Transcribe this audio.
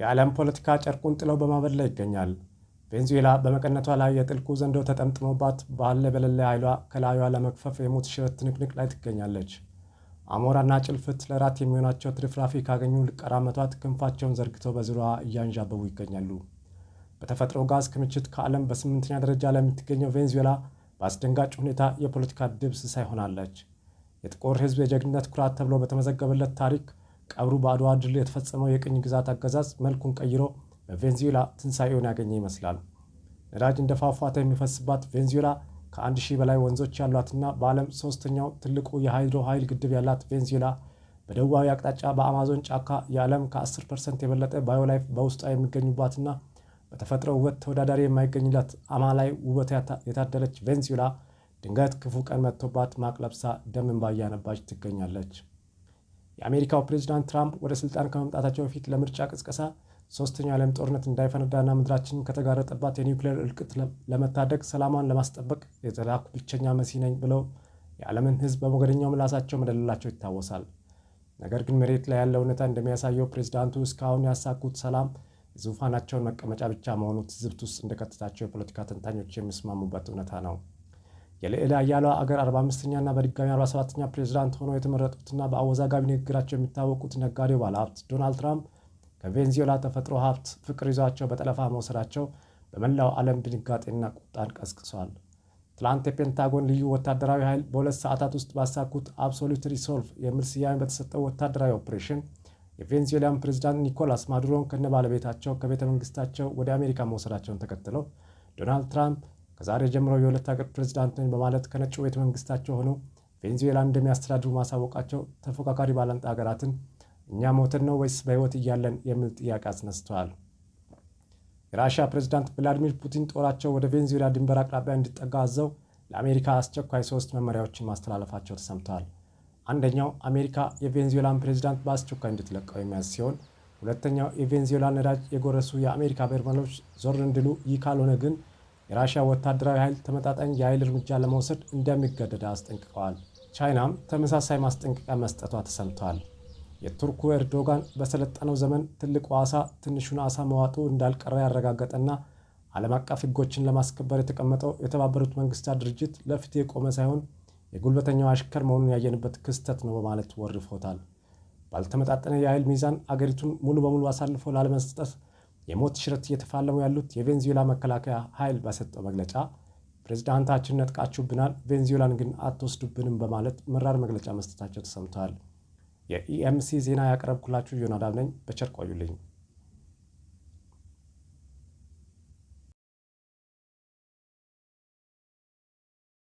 የዓለም ፖለቲካ ጨርቁን ጥለው በማበድ ላይ ይገኛል። ቬንዙዌላ በመቀነቷ ላይ የጥልቁ ዘንዶ ተጠምጥሞባት ባለ በሌለ ኃይሏ ከላዩዋ ለመክፈፍ የሞት ሽረት ትንቅንቅ ላይ ትገኛለች። አሞራና ጭልፍት ለራት የሚሆናቸው ትርፍራፊ ካገኙ ሊቀራመቷት ክንፋቸውን ዘርግተው በዙሪያዋ እያንዣበቡ ይገኛሉ። በተፈጥሮ ጋዝ ክምችት ከዓለም በ8ኛ ደረጃ ላይ የምትገኘው ቬንዙዌላ በአስደንጋጭ ሁኔታ የፖለቲካ ድብስሳይ ሆናለች። የጥቁር ሕዝብ የጀግንነት ኩራት ተብሎ በተመዘገበለት ታሪክ ቀብሩ በአድዋ ድል የተፈጸመው የቅኝ ግዛት አገዛዝ መልኩን ቀይሮ በቬንዙዌላ ትንሣኤውን ያገኘ ይመስላል። ነዳጅ እንደ ፏፏቴ የሚፈስባት ቬንዙዌላ ከ1000 በላይ ወንዞች ያሏትና በዓለም ሶስተኛው ትልቁ የሃይድሮ ኃይል ግድብ ያላት ቬንዙዌላ በደቡባዊ አቅጣጫ በአማዞን ጫካ የዓለም ከ10% የበለጠ ባዮላይፍ በውስጧ የሚገኙባትና በተፈጥሮ ውበት ተወዳዳሪ የማይገኝላት አማላይ ውበት የታደለች ቬንዙዌላ ድንገት ክፉ ቀን መጥቶባት ማቅ ለብሳ ደም እንባ እያነባች ትገኛለች። የአሜሪካው ፕሬዝዳንት ትራምፕ ወደ ስልጣን ከመምጣታቸው በፊት ለምርጫ ቅስቀሳ ሶስተኛው የዓለም ጦርነት እንዳይፈነዳና ምድራችንን ከተጋረጠባት የኒውክሌር እልቅት ለመታደግ ሰላሟን ለማስጠበቅ የተላኩ ብቸኛ መሲህ ነኝ ብለው የዓለምን ሕዝብ በሞገደኛው ምላሳቸው መደለላቸው ይታወሳል። ነገር ግን መሬት ላይ ያለው እውነታ እንደሚያሳየው ፕሬዝዳንቱ እስካሁን ያሳኩት ሰላም የዙፋናቸውን መቀመጫ ብቻ መሆኑ ትዝብት ውስጥ እንደከተታቸው የፖለቲካ ተንታኞች የሚስማሙበት እውነታ ነው። የልዕለ ኃያሏ አገር 45ኛና በድጋሚ 47ኛ ፕሬዝዳንት ሆነው የተመረጡትና በአወዛጋቢ ንግግራቸው የሚታወቁት ነጋዴው ባለሀብት ዶናልድ ትራምፕ ከቬንዙዌላ ተፈጥሮ ሀብት ፍቅር ይዟቸው በጠለፋ መውሰዳቸው በመላው ዓለም ድንጋጤና ቁጣን ቀስቅሷል። ትላንት የፔንታጎን ልዩ ወታደራዊ ኃይል በ2 ሰዓታት ውስጥ ባሳኩት አብሶሉት ሪሶልቭ የሚል ስያሜ በተሰጠው ወታደራዊ ኦፕሬሽን የቬንዙዌላን ፕሬዝዳንት ኒኮላስ ማዱሮን ከነ ባለቤታቸው ከቤተ መንግስታቸው ወደ አሜሪካ መውሰዳቸውን ተከትለው ዶናልድ ትራምፕ ከዛሬ ጀምሮ የሁለት ሀገር ፕሬዝዳንት ነኝ በማለት ከነጩ ቤተ መንግስታቸው ሆነው ቬንዙዌላን እንደሚያስተዳድሩ ማሳወቃቸው ተፎካካሪ ባላንጣ ሀገራትን እኛ ሞተን ነው ወይስ በሕይወት እያለን የሚል ጥያቄ አስነስተዋል። የራሽያ ፕሬዝዳንት ቭላዲሚር ፑቲን ጦራቸው ወደ ቬንዙዌላ ድንበር አቅራቢያ እንዲጠጋ አዘው ለአሜሪካ አስቸኳይ 3 መመሪያዎችን ማስተላለፋቸው ተሰምተዋል። አንደኛው አሜሪካ የቬንዙዌላን ፕሬዝዳንት በአስቸኳይ እንድትለቀው የሚያዝ ሲሆን፣ ሁለተኛው የቬንዙዌላ ነዳጅ የጎረሱ የአሜሪካ በርሜሎች ዞር እንዲሉ፣ ይህ ካልሆነ ግን የራሽያ ወታደራዊ ኃይል ተመጣጣኝ የኃይል እርምጃ ለመውሰድ እንደሚገደድ አስጠንቅቀዋል። ቻይናም ተመሳሳይ ማስጠንቀቂያ መስጠቷ ተሰምተዋል። የቱርኩ ኤርዶጋን በሰለጠነው ዘመን ትልቁ ዓሳ ትንሹን ዓሳ መዋጡ እንዳልቀረ ያረጋገጠና ዓለም አቀፍ ሕጎችን ለማስከበር የተቀመጠው የተባበሩት መንግስታት ድርጅት ለፍትህ የቆመ ሳይሆን የጉልበተኛው አሽከር መሆኑን ያየንበት ክስተት ነው በማለት ወርፎታል። ባልተመጣጠነ የኃይል ሚዛን አገሪቱን ሙሉ በሙሉ አሳልፎ ላለመስጠት የሞት ሽረት እየተፋለሙ ያሉት የቬንዙዌላ መከላከያ ኃይል በሰጠው መግለጫ ፕሬዝዳንታችን ነጥቃችሁብናል፣ ቬንዙዌላን ግን አትወስዱብንም በማለት መራር መግለጫ መስጠታቸው ተሰምተዋል። የኢኤምሲ ዜና ያቀረብኩላችሁ ዮናዳብ ነኝ። በቸር ቆዩልኝ።